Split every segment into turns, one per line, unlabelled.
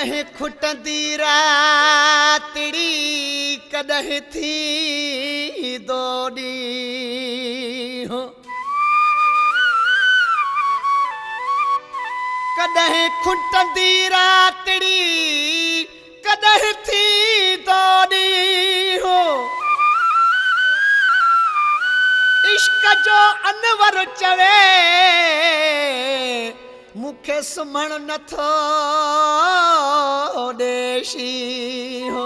कदह खुटंदी रातड़ी कदह थी दोड़ी हो कदह खुटंदी रातड़ी कदह थी दोड़ी हो इश्क जो अनवर चवे मुखे सुमण नथो देशी हो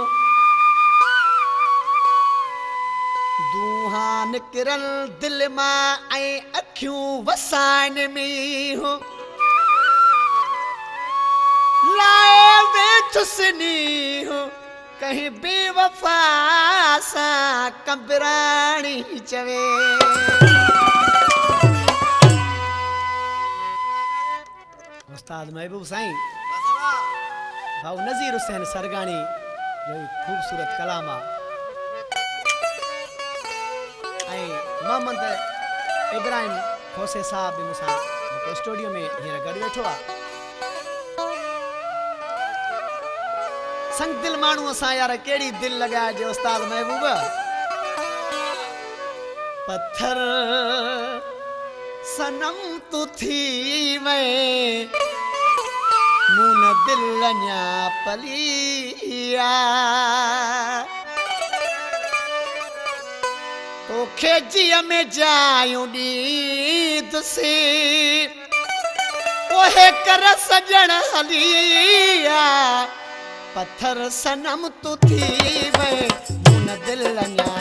दूहा निकरल दिल मां ऐं अखियूं वसाइन में हो लाए वेठुसनी हो कहीं बेवफा सा कबरानी चवे उस्ताद महबूब साईं भाऊ नज़ीर हुसैन सरगाणी जो खूबसूरत कलाम आहे मोहम्मद इब्राहिम खोसे साहब भी मुसां स्टूडियो में हींअर गॾु वेठो आहे संग दिल माण्हू असां यार कहिड़ी दिल लॻाए जे उस्ताद महबूब पत्थर सनम तू थी मैं मुन दिल अञा पलिया तोखे जीअ में जायूं ॾींदुसी ओहे कर सजण हलिया पत्थर सनम तू थी वे मुन दिल अञा